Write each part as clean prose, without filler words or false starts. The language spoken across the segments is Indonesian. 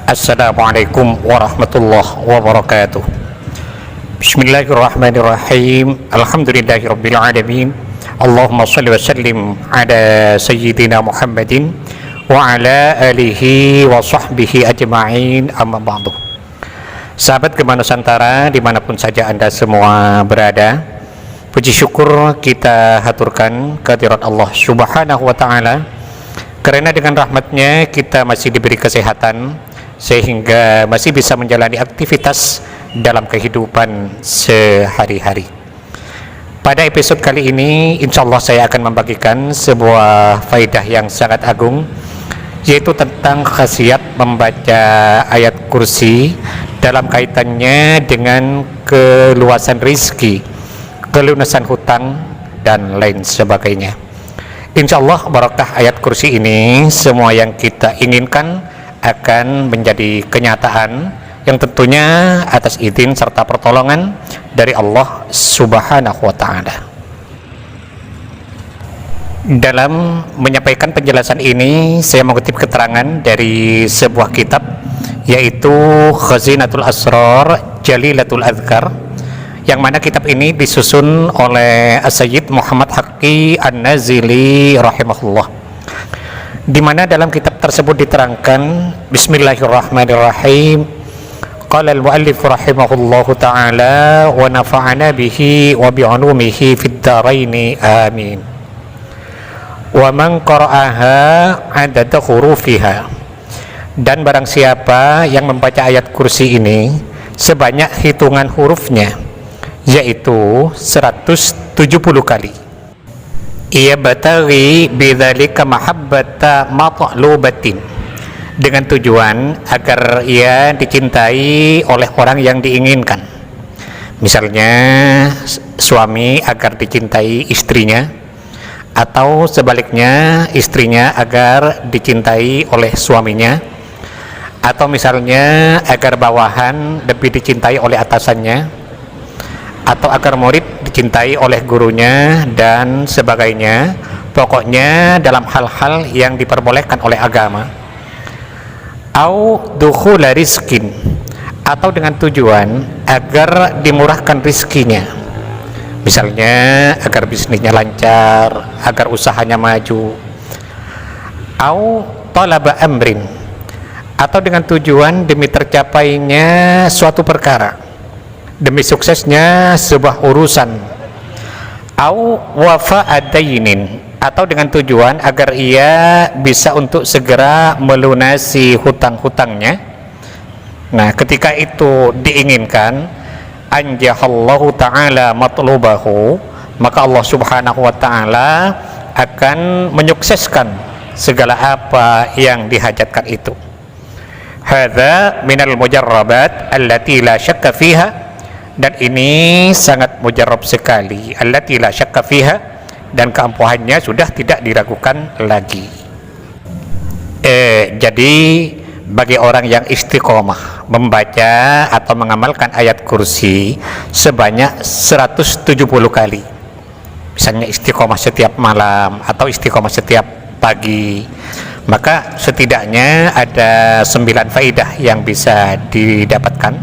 Assalamualaikum warahmatullahi wabarakatuh. Bismillahirrahmanirrahim. Alhamdulillahirabbil alamin. Allahumma shalli wa sallim ala sayyidina Muhammadin wa ala alihi wa sahbihi ajma'in, amma ba'du. Sahabat Gema Nusantara dimanapun saja Anda semua berada, puji syukur kita haturkan kehadirat Allah subhanahu wa ta'ala, karena dengan rahmatnya kita masih diberi kesehatan sehingga masih bisa menjalani aktivitas dalam kehidupan sehari-hari. Pada episode kali ini insya Allah saya akan membagikan sebuah faedah yang sangat agung, yaitu tentang khasiat membaca ayat kursi dalam kaitannya dengan keluasan rizki, kelunasan hutang, dan lain sebagainya. Insya Allah barakah ayat kursi ini, semua yang kita inginkan akan menjadi kenyataan, yang tentunya atas izin serta pertolongan dari Allah subhanahu wa ta'ala. Dalam menyampaikan penjelasan ini, saya mengutip keterangan dari sebuah kitab, yaitu Khazinatul Asrar Jalilatul Adhkar, yang mana kitab ini disusun oleh As-Sayyid Muhammad Haqqi An-Nazili rahimahullah, di mana dalam kitab tersebut diterangkan, Bismillahirrahmanirrahim, qala al-muallif rahimahullahu ta'ala wa nafa'ana bihi wa bi'ulumihi fid dharaini amin. Wa man qara'aha adada hurufiha, dan barang siapa yang membaca ayat kursi ini sebanyak hitungan hurufnya, yaitu 170 kali, ia batari bidzalika mahabbata matlubatin, dengan tujuan agar ia dicintai oleh orang yang diinginkan. Misalnya suami agar dicintai istrinya, atau sebaliknya istrinya agar dicintai oleh suaminya, atau misalnya agar bawahan lebih dicintai oleh atasannya, atau agar murid dicintai oleh gurunya, dan sebagainya. Pokoknya dalam hal-hal yang diperbolehkan oleh agama. Au dukhula rizkin, atau dengan tujuan agar dimurahkan rizkinya, misalnya agar bisnisnya lancar, agar usahanya maju. Au talaba amrin, atau dengan tujuan demi tercapainya suatu perkara, demi suksesnya sebuah urusan. Au wafa'adainin, atau dengan tujuan agar ia bisa untuk segera melunasi hutang-hutangnya. Nah, ketika itu diinginkan, anjahallahu ta'ala matlubahu, maka Allah subhanahu wa ta'ala akan menyukseskan segala apa yang dihajatkan itu. Hadza minal mujarrabat allati la syakka fiha, dan ini sangat mujarrab sekali, allati la syakka fiha, dan keampuhannya sudah tidak diragukan lagi. Jadi bagi orang yang istiqomah membaca atau mengamalkan ayat kursi sebanyak 170 kali, misalnya istiqomah setiap malam atau istiqomah setiap pagi, maka setidaknya ada 9 faidah yang bisa didapatkan.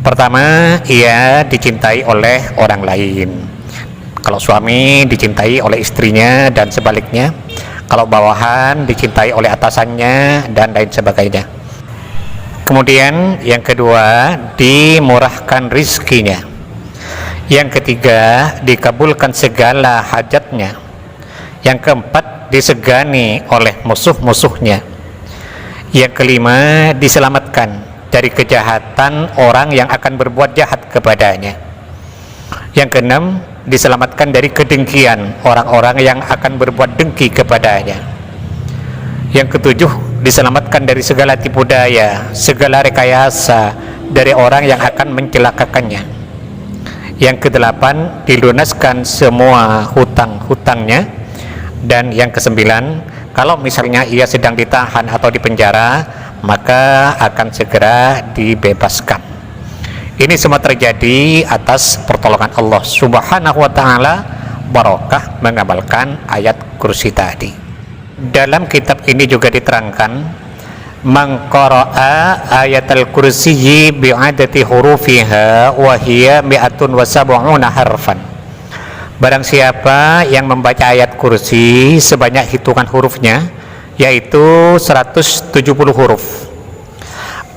Pertama, ia dicintai oleh orang lain. Kalau suami dicintai oleh istrinya dan sebaliknya, kalau bawahan dicintai oleh atasannya, dan lain sebagainya. Kemudian yang kedua, dimurahkan rizkinya. Yang ketiga, dikabulkan segala hajatnya. Yang keempat, disegani oleh musuh-musuhnya. Yang kelima, diselamatkan dari kejahatan orang yang akan berbuat jahat kepadanya. Yang keenam, diselamatkan dari kedengkian orang-orang yang akan berbuat dengki kepadanya. Yang ketujuh, diselamatkan dari segala tipu daya, segala rekayasa dari orang yang akan mencelakakannya. Yang kedelapan, dilunaskan semua hutang-hutangnya. Dan yang kesembilan, kalau misalnya ia sedang ditahan atau dipenjara, maka akan segera dibebaskan. Ini semua terjadi atas pertolongan Allah subhanahu wa ta'ala, barakah mengamalkan ayat kursi tadi. Dalam kitab ini juga diterangkan man qara'a ayatal kursiyyi bi'adati hurufiha wa hiya mi'atun wa sab'una harfan. Barang siapa yang membaca ayat kursi sebanyak hitungan hurufnya, yaitu 170 huruf,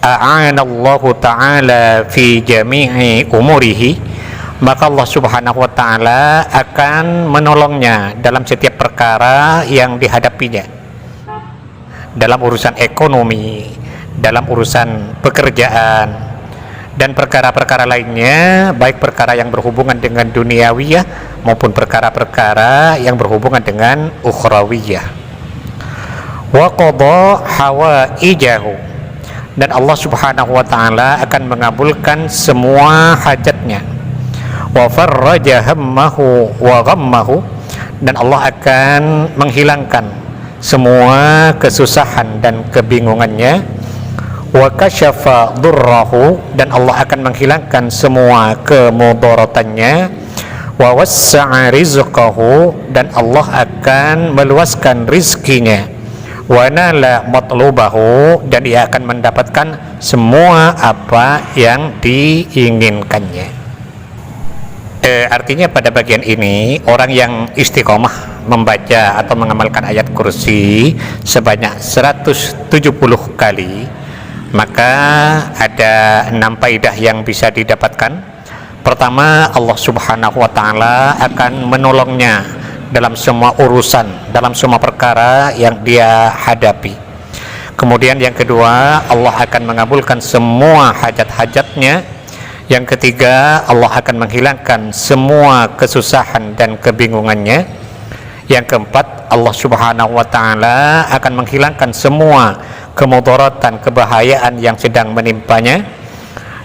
a'anallahu ta'ala fi jami'i umurihi, maka Allah subhanahu wa ta'ala akan menolongnya dalam setiap perkara yang dihadapinya, dalam urusan ekonomi, dalam urusan pekerjaan, dan perkara-perkara lainnya, baik perkara yang berhubungan dengan duniawiyah maupun perkara-perkara yang berhubungan dengan ukhrawiyah. Wa qada hawaijahu, dan Allah subhanahu wa ta'ala akan mengabulkan semua hajatnya. Wa farraja hammahu wa ghammahu, dan Allah akan menghilangkan semua kesusahan dan kebingungannya. Wa kasyafa durrahu, dan Allah akan menghilangkan semua kemudaratannya. Wa wassa'a rizqahu, dan Allah akan meluaskan rizkinya. Wa nala matlubahu, dan ia akan mendapatkan semua apa yang diinginkannya. Artinya pada bagian ini, orang yang istiqomah membaca atau mengamalkan ayat kursi sebanyak 170 kali, maka ada 6 faidah yang bisa didapatkan. Pertama, Allah subhanahu wa ta'ala akan menolongnya dalam semua urusan, dalam semua perkara yang dia hadapi. Kemudian yang kedua, Allah akan mengabulkan semua hajat-hajatnya. Yang ketiga, Allah akan menghilangkan semua kesusahan dan kebingungannya. Yang keempat, Allah subhanahu wa ta'ala akan menghilangkan semua kemudaratan, kebahayaan yang sedang menimpanya.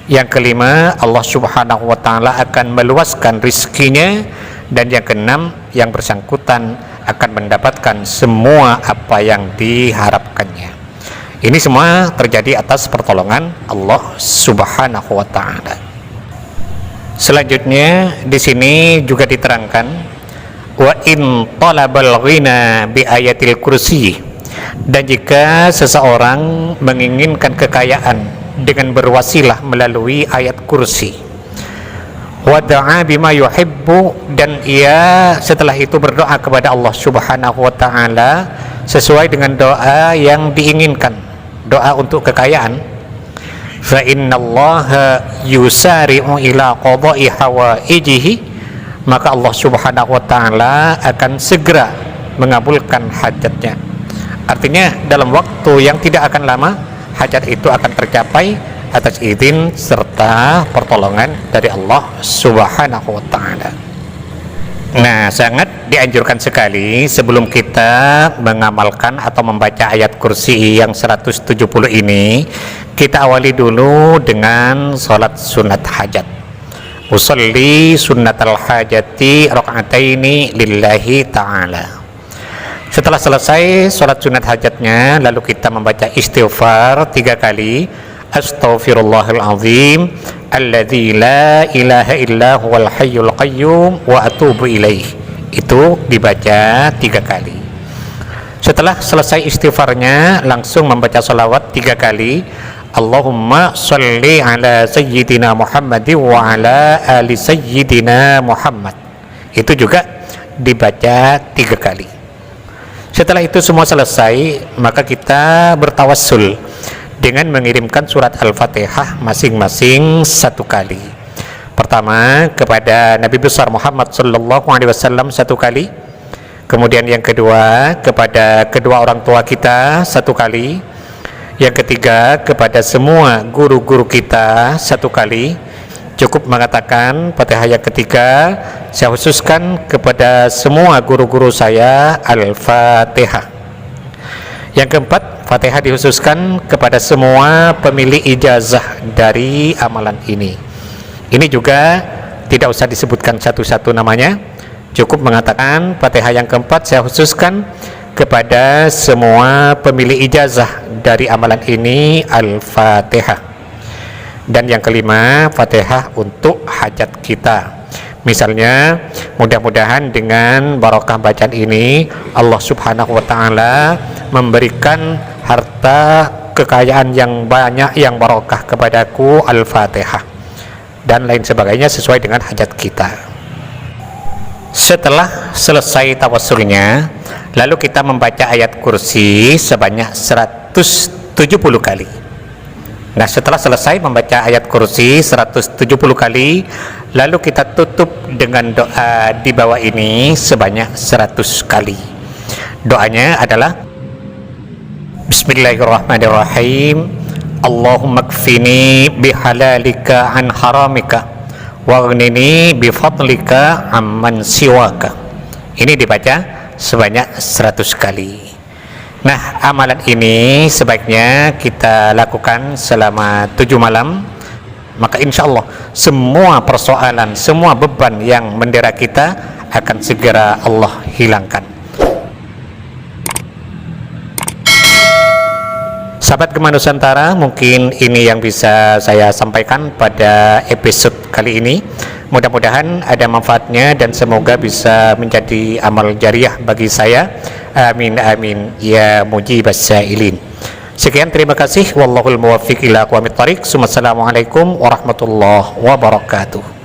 Yang kelima, Allah subhanahu wa ta'ala akan meluaskan rizkinya. Dan yang keenam, yang bersangkutan akan mendapatkan semua apa yang diharapkannya. Ini semua terjadi atas pertolongan Allah subhanahu wa ta'ala. Selanjutnya di sini juga diterangkan, wa in talabal ghina bi ayatil kursi, dan jika seseorang menginginkan kekayaan dengan berwasilah melalui ayat kursi, wa da'a bima yuhibbu, dan ia setelah itu berdoa kepada Allah subhanahu wa ta'ala sesuai dengan doa yang diinginkan, doa untuk kekayaan, fa innallaha yusari'u ila qada'i hawaijihi, maka Allah subhanahu wa ta'ala akan segera mengabulkan hajatnya. Artinya dalam waktu yang tidak akan lama, hajat itu akan tercapai atas izin serta pertolongan dari Allah subhanahu wa ta'ala. Nah, sangat dianjurkan sekali sebelum kita mengamalkan atau membaca ayat kursi yang 170 ini, kita awali dulu dengan sholat sunat hajat. Usolli sunnatal hajati raka'ataini lillahi ta'ala. Setelah selesai sholat sunat hajatnya, lalu kita membaca istighfar 3 kali. Astaghfirullahal azim alladzi la ilaha illa huwal hayyul qayyum wa atubu ilaih. Itu dibaca 3 kali. Setelah selesai istighfarnya, langsung membaca salawat 3 kali. Allahumma sholli ala sayyidina Muhammad wa ala ali sayyidina Muhammad. Itu juga dibaca 3 kali. Setelah itu semua selesai, maka kita bertawassul dengan mengirimkan surat Al-Fatihah masing-masing 1 kali. Pertama kepada Nabi besar Muhammad sallallahu alaihi wasallam 1 kali. Kemudian yang kedua kepada kedua orang tua kita 1 kali. Yang ketiga kepada semua guru-guru kita 1 kali. Cukup mengatakan Fatihah yang ketiga, saya khususkan kepada semua guru-guru saya Al-Fatihah. Yang keempat, Fatihah dikhususkan kepada semua pemilik ijazah dari amalan ini. Ini juga tidak usah disebutkan satu-satu namanya, cukup mengatakan Fatihah yang keempat saya khususkan kepada semua pemilik ijazah dari amalan ini Al-Fatihah. Dan yang kelima, Fatihah untuk hajat kita. Misalnya, mudah-mudahan dengan barokah bacaan ini Allah subhanahu wa ta'ala memberikan harta kekayaan yang banyak, yang barokah kepadaku. Al-Fatihah dan lain sebagainya sesuai dengan hajat kita. Setelah selesai tawassulnya, lalu kita membaca ayat kursi sebanyak 170 kali. Nah, setelah selesai membaca ayat kursi 170 kali, lalu kita tutup dengan doa di bawah ini sebanyak 100 kali. Doanya adalah Bismillahirrahmanirrahim. Allahumma kfini bihalalika an haramika waghnini bifadlika amman siwaka. Ini dibaca sebanyak 100 kali. Nah, amalan ini sebaiknya kita lakukan selama 7 malam. Maka insya Allah semua persoalan, semua beban yang mendera kita akan segera Allah hilangkan. Sahabat Gema Nusantara, mungkin ini yang bisa saya sampaikan pada episode kali ini. Mudah-mudahan ada manfaatnya dan semoga bisa menjadi amal jariah bagi saya. Amin amin ya mujibas sa'ilin. Sekian, terima kasih. Wallahul muwaffiq ila aqwamit thariq. Assalamualaikum warahmatullahi wabarakatuh.